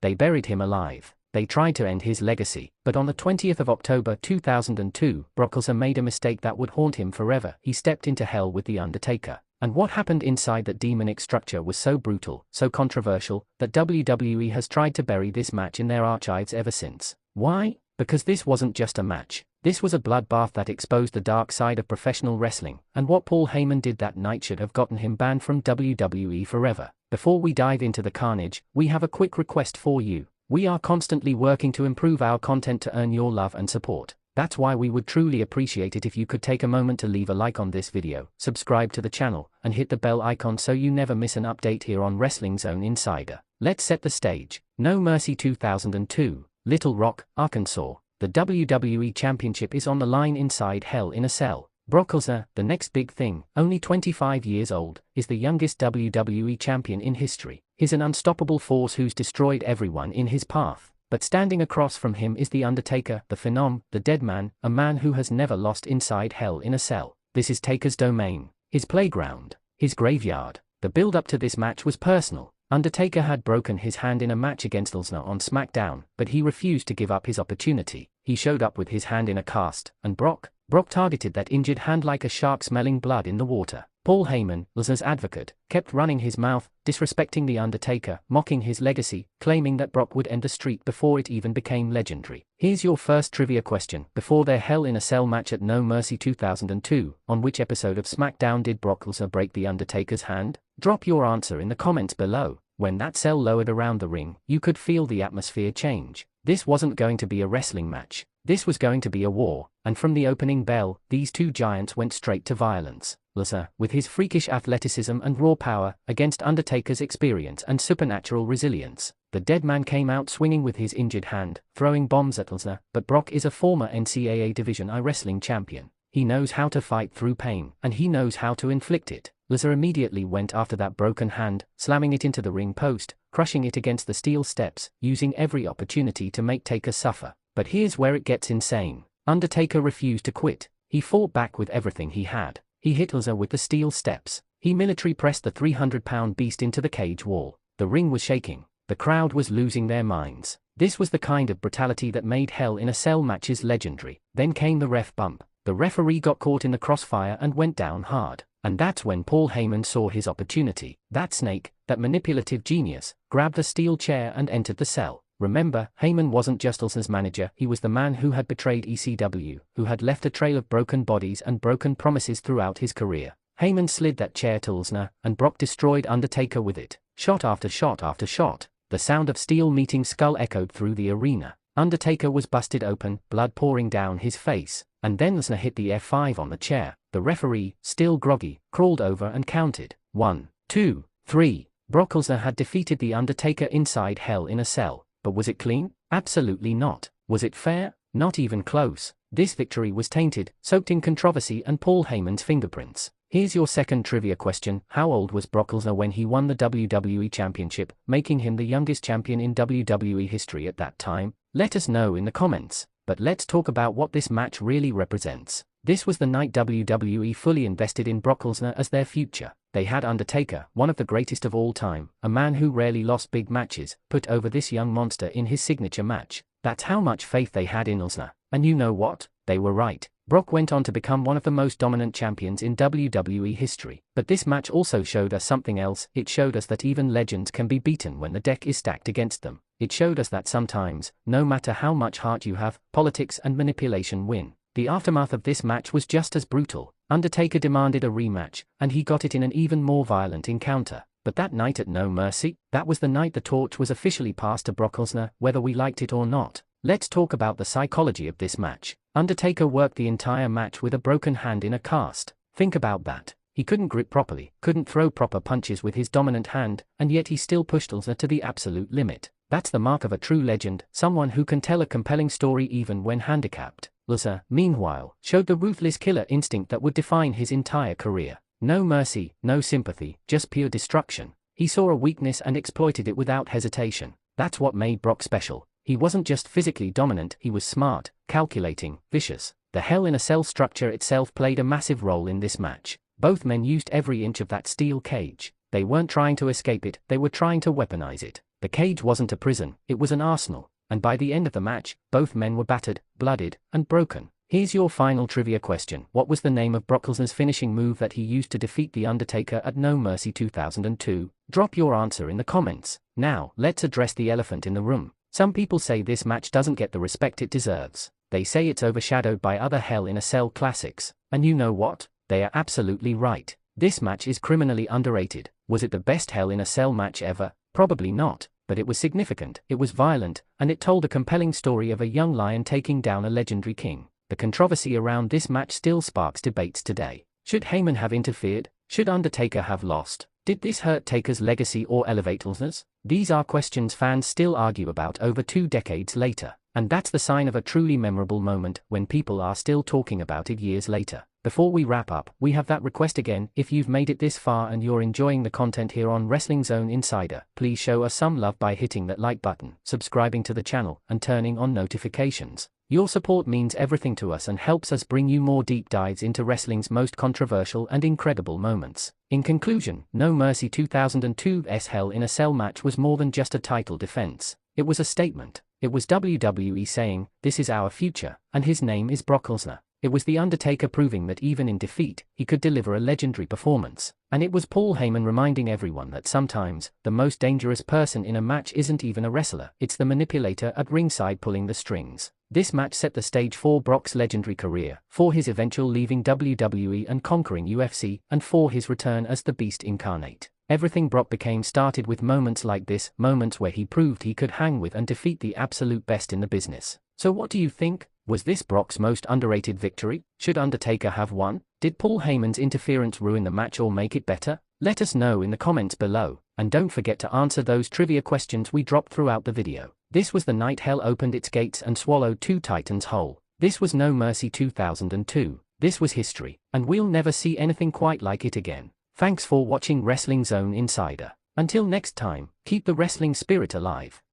They buried him alive. They tried to end his legacy. But on the 20th of October 2002, Brock Lesnar made a mistake that would haunt him forever. He stepped into hell with The Undertaker. And what happened inside that demonic structure was so brutal, so controversial, that WWE has tried to bury this match in their archives ever since. Why? Because this wasn't just a match. This was a bloodbath that exposed the dark side of professional wrestling, and what Paul Heyman did that night should have gotten him banned from WWE forever. Before we dive into the carnage, we have a quick request for you. We are constantly working to improve our content to earn your love and support. That's why we would truly appreciate it if you could take a moment to leave a like on this video, subscribe to the channel, and hit the bell icon so you never miss an update here on Wrestling Zone Insider. Let's set the stage. No Mercy 2002, Little Rock, Arkansas. The WWE Championship is on the line inside Hell in a Cell. Brock Lesnar, the next big thing, only 25 years old, is the youngest WWE champion in history. He's an unstoppable force who's destroyed everyone in his path. But standing across from him is The Undertaker, the Phenom, the dead man, a man who has never lost inside Hell in a Cell. This is Taker's domain, his playground, his graveyard. The build-up to this match was personal. Undertaker had broken his hand in a match against Lesnar on SmackDown, but he refused to give up his opportunity. He showed up with his hand in a cast, and Brock targeted that injured hand like a shark smelling blood in the water. Paul Heyman, Lesnar's advocate, kept running his mouth, disrespecting The Undertaker, mocking his legacy, claiming that Brock would end the streak before it even became legendary. Here's your first trivia question. Before their Hell in a Cell match at No Mercy 2002, on which episode of SmackDown did Brock Lesnar break The Undertaker's hand? Drop your answer in the comments below. When that cell lowered around the ring, you could feel the atmosphere change. This wasn't going to be a wrestling match. This was going to be a war, and from the opening bell, these two giants went straight to violence. Lesnar, with his freakish athleticism and raw power, against Undertaker's experience and supernatural resilience. The dead man came out swinging with his injured hand, throwing bombs at Lesnar, but Brock is a former NCAA Division I wrestling champion. He knows how to fight through pain, and he knows how to inflict it. Lesnar immediately went after that broken hand, slamming it into the ring post, crushing it against the steel steps, using every opportunity to make Taker suffer. But here's where it gets insane. Undertaker refused to quit. He fought back with everything he had. He hit Lesnar with the steel steps. He military pressed the 300-pound beast into the cage wall. The ring was shaking. The crowd was losing their minds. This was the kind of brutality that made Hell in a Cell matches legendary. Then came the ref bump. The referee got caught in the crossfire and went down hard. And that's when Paul Heyman saw his opportunity. That snake, that manipulative genius, grabbed the steel chair and entered the cell. Remember, Heyman wasn't just Lesnar's manager, he was the man who had betrayed ECW, who had left a trail of broken bodies and broken promises throughout his career. Heyman slid that chair to Lesnar, and Brock destroyed Undertaker with it. Shot after shot after shot. The sound of steel meeting skull echoed through the arena. Undertaker was busted open, blood pouring down his face. And then Lesnar hit the F5 on the chair. The referee, still groggy, crawled over and counted. 1, 2, 3. Brock Lesnar had defeated The Undertaker inside Hell in a Cell. But was it clean? Absolutely not. Was it fair? Not even close. This victory was tainted, soaked in controversy and Paul Heyman's fingerprints. Here's your second trivia question. How old was Brock Lesnar when he won the WWE Championship, making him the youngest champion in WWE history at that time? Let us know in the comments. But let's talk about what this match really represents. This was the night WWE fully invested in Brock Lesnar as their future. They had Undertaker, one of the greatest of all time, a man who rarely lost big matches, put over this young monster in his signature match. That's how much faith they had in Lesnar. And you know what? They were right. Brock went on to become one of the most dominant champions in WWE history. But this match also showed us something else. It showed us that even legends can be beaten when the deck is stacked against them. It showed us that sometimes, no matter how much heart you have, politics and manipulation win. The aftermath of this match was just as brutal. Undertaker demanded a rematch, and he got it in an even more violent encounter. But that night at No Mercy, that was the night the torch was officially passed to Brock Lesnar, whether we liked it or not. Let's talk about the psychology of this match. Undertaker worked the entire match with a broken hand in a cast. Think about that. He couldn't grip properly, couldn't throw proper punches with his dominant hand, and yet he still pushed Lesnar to the absolute limit. That's the mark of a true legend, someone who can tell a compelling story even when handicapped. Lesnar, meanwhile, showed the ruthless killer instinct that would define his entire career. No mercy, no sympathy, just pure destruction. He saw a weakness and exploited it without hesitation. That's what made Brock special. He wasn't just physically dominant, he was smart, calculating, vicious. The Hell in a Cell structure itself played a massive role in this match. Both men used every inch of that steel cage. They weren't trying to escape it, they were trying to weaponize it. The cage wasn't a prison, it was an arsenal. And by the end of the match, both men were battered, bloodied, and broken. Here's your final trivia question. What was the name of Brock Lesnar's finishing move that he used to defeat The Undertaker at No Mercy 2002? Drop your answer in the comments. Now, let's address the elephant in the room. Some people say this match doesn't get the respect it deserves. They say it's overshadowed by other Hell in a Cell classics. And you know what? They are absolutely right. This match is criminally underrated. Was it the best Hell in a Cell match ever? Probably not. But it was significant, it was violent, and it told a compelling story of a young lion taking down a legendary king. The controversy around this match still sparks debates today. Should Heyman have interfered? Should Undertaker have lost? Did this hurt Taker's legacy or elevate Lesnar's? These are questions fans still argue about over 2 decades later. And that's the sign of a truly memorable moment, when people are still talking about it years later. Before we wrap up, we have that request again. If you've made it this far and you're enjoying the content here on Wrestling Zone Insider, please show us some love by hitting that like button, subscribing to the channel, and turning on notifications. Your support means everything to us and helps us bring you more deep dives into wrestling's most controversial and incredible moments. In conclusion, No Mercy 2002's Hell in a Cell match was more than just a title defense. It was a statement. It was WWE saying, "This is our future, and his name is Brock Lesnar." It was The Undertaker proving that even in defeat, he could deliver a legendary performance. And it was Paul Heyman reminding everyone that sometimes, the most dangerous person in a match isn't even a wrestler, it's the manipulator at ringside pulling the strings. This match set the stage for Brock's legendary career, for his eventual leaving WWE and conquering UFC, and for his return as the Beast incarnate. Everything Brock became started with moments like this, moments where he proved he could hang with and defeat the absolute best in the business. So what do you think? Was this Brock's most underrated victory? Should Undertaker have won? Did Paul Heyman's interference ruin the match or make it better? Let us know in the comments below, and don't forget to answer those trivia questions we dropped throughout the video. This was the night Hell opened its gates and swallowed 2 titans whole. This was No Mercy 2002. This was history, and we'll never see anything quite like it again. Thanks for watching Wrestling Zone Insider. Until next time, keep the wrestling spirit alive.